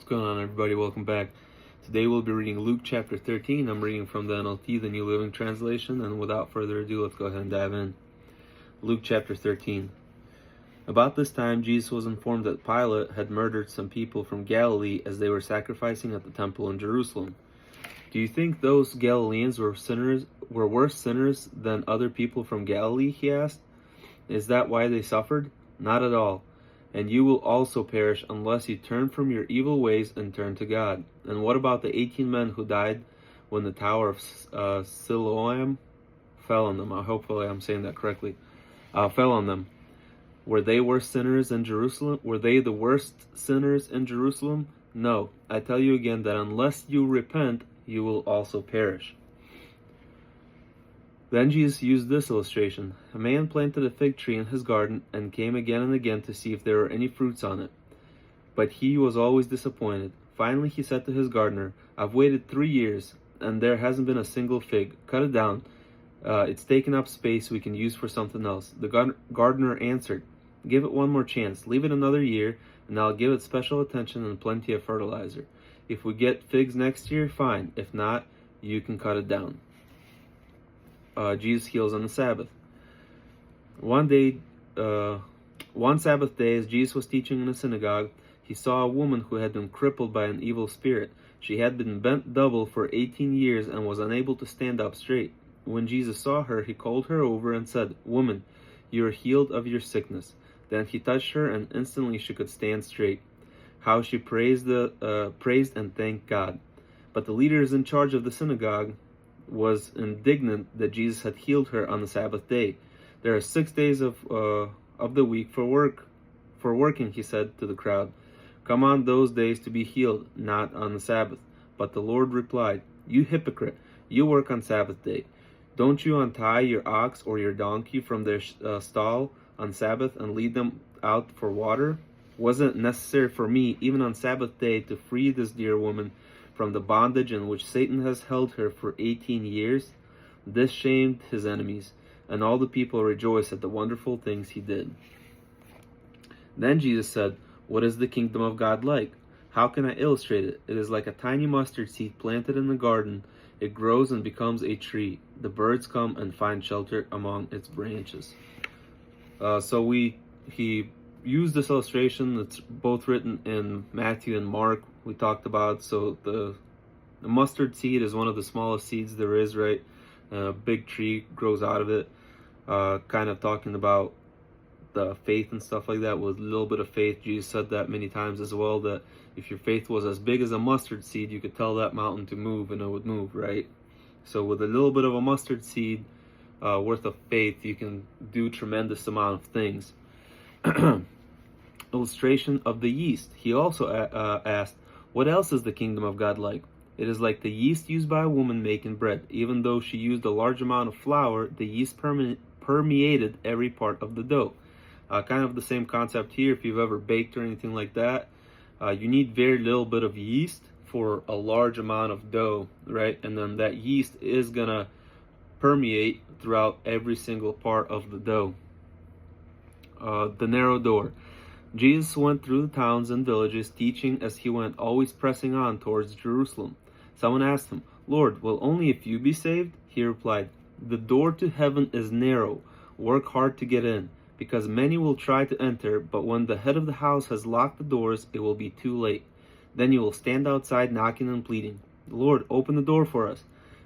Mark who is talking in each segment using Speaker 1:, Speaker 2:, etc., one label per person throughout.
Speaker 1: What's going on, everybody? Welcome back. Today we'll be reading Luke chapter 13. I'm reading from the NLT, the New Living Translation, and without further ado, let's go ahead and dive in. Luke chapter 13. About this time, Jesus was informed that Pilate had murdered some people from Galilee as they were sacrificing at the temple in Jerusalem. Do you think those Galileans were worse sinners than other people from Galilee? He asked. Is that why they suffered? Not at all. And you will also perish unless you turn from your evil ways and turn to God. And what about the 18 men who died when the tower of Siloam fell on them? Hopefully I'm saying that correctly. Fell on them. Were they worse sinners in Jerusalem? Were they the worst sinners in Jerusalem? No. I tell you again that unless you repent, you will also perish. Then Jesus used this illustration. A man planted a fig tree in his garden and came again and again to see if there were any fruits on it. But he was always disappointed. Finally he said to his gardener, I've waited 3 years and there hasn't been a single fig. Cut it down. It's taken up space we can use for something else. The gardener answered, Give it one more chance. Leave it another year and I'll give it special attention and plenty of fertilizer. If we get figs next year, fine. If not, you can cut it down. Jesus heals on the Sabbath. One Sabbath day, as Jesus was teaching in a synagogue, he saw a woman who had been crippled by an evil spirit. She had been bent double for 18 years and was unable to stand up straight. When Jesus saw her, he called her over and said, Woman, you are healed of your sickness. Then he touched her, and instantly she could stand straight. How she praised and thanked God. But the leaders in charge of the synagogue was indignant that Jesus had healed her on the Sabbath day. There are 6 days of the week for working, he said to the crowd. Come on those days to be healed, not on the Sabbath. But the Lord replied, You hypocrite, you work on Sabbath day. Don't you untie your ox or your donkey from their stall on Sabbath and lead them out for water? Wasn't it necessary for me, even on Sabbath day, to free this dear woman from the bondage in which Satan has held her for 18 years? This shamed his enemies, and all the people rejoiced at the wonderful things he did. Then Jesus said, What is the kingdom of God like? How can I illustrate it? It is like a tiny mustard seed planted in the garden. It grows and becomes a tree. The birds come and find shelter among its branches. He used this illustration that's both written in Matthew and Mark. We talked about, so the mustard seed is one of the smallest seeds there is, right? A big tree grows out of it. Kind of talking about the faith and stuff like that. With a little bit of faith, Jesus said that many times as well, that if your faith was as big as a mustard seed, you could tell that mountain to move and it would move, right? So with a little bit of a mustard seed worth of faith, you can do tremendous amount of things. Illustration of the yeast. He also asked, What else is the kingdom of God like? It is like the yeast used by a woman making bread. Even though she used a large amount of flour, the yeast permeated every part of the dough. Kind of the same concept here. If you've ever baked or anything like that, you need very little bit of yeast for a large amount of dough, right? And then that yeast is gonna permeate throughout every single part of the dough. The narrow door. Jesus went through the towns and villages, teaching as he went, always pressing on towards Jerusalem. Someone asked him, Lord, will only a few be saved? He replied, The door to heaven is narrow. Work hard to get in, because many will try to enter, but when the head of the house has locked the doors, it will be too late. Then you will stand outside knocking and pleading, Lord, open the door for us.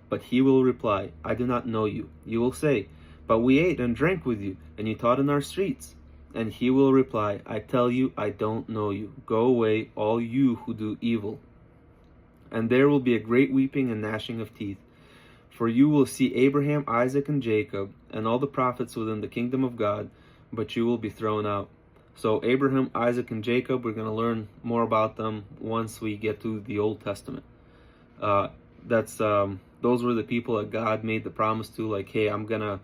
Speaker 1: But he will reply, I do not know you. You will say, But we ate and drank with you, and you taught in our streets. And he will reply, I tell you, I don't know you. Go away, all you who do evil. And there will be a great weeping and gnashing of teeth. For you will see Abraham, Isaac, and Jacob, and all the prophets within the kingdom of God, but you will be thrown out. So Abraham, Isaac, and Jacob, we're going to learn more about them once we get to the Old Testament. Those were the people that God made the promise to, like, hey, I'm going to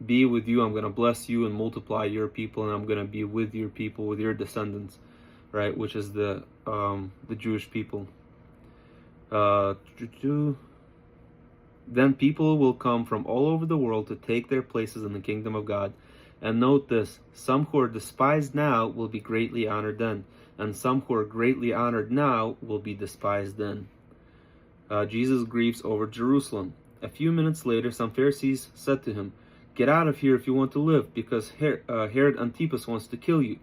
Speaker 1: be with you, I'm going to bless you and multiply your people, and I'm going to be with your people, with your descendants, right, which is the Jewish people. Then people will come from all over the world to take their places in the kingdom of God. And note this, some who are despised now will be greatly honored then, and some who are greatly honored now will be despised then. Jesus grieves over Jerusalem. A few minutes later, some Pharisees said to him, "Get out of here if you want to live, because Herod Antipas wants to kill you."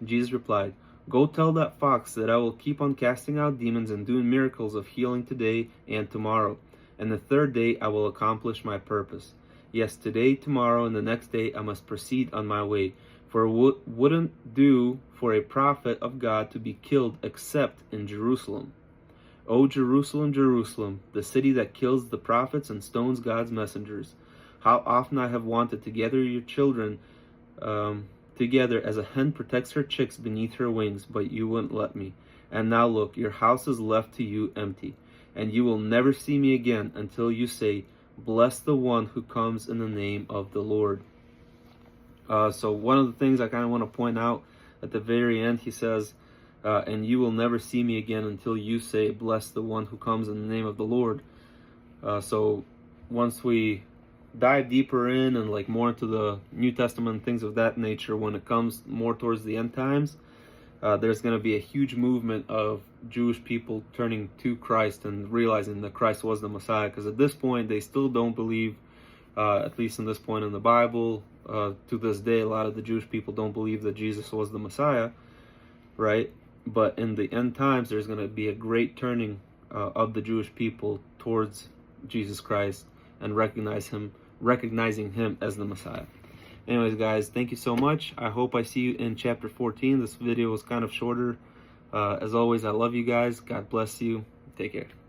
Speaker 1: Jesus replied, "Go tell that fox that I will keep on casting out demons and doing miracles of healing today and tomorrow, and the third day I will accomplish my purpose. Yes, today, tomorrow, and the next day I must proceed on my way, for it wouldn't do for a prophet of God to be killed except in Jerusalem. O Jerusalem, Jerusalem, the city that kills the prophets and stones God's messengers. How often I have wanted to gather your children together as a hen protects her chicks beneath her wings, but you wouldn't let me. And now look, your house is left to you empty, and you will never see me again until you say, 'Bless the one who comes in the name of the Lord.'" So one of the things I kind of want to point out at the very end, he says, "And you will never see me again until you say, 'Bless the one who comes in the name of the Lord.'" So once we dive deeper in and like more into the New Testament and things of that nature, when it comes more towards the end times, there's going to be a huge movement of Jewish people turning to Christ and realizing that Christ was the Messiah. Because at this point, they still don't believe, at least in this point in the Bible, to this day, a lot of the Jewish people don't believe that Jesus was the Messiah, right? But in the end times, there's going to be a great turning of the Jewish people towards Jesus Christ and recognizing him as the Messiah. Anyways, guys, thank you so much. I hope I see you in chapter 14. This video was kind of shorter. As always, I love you guys. God bless you. Take care.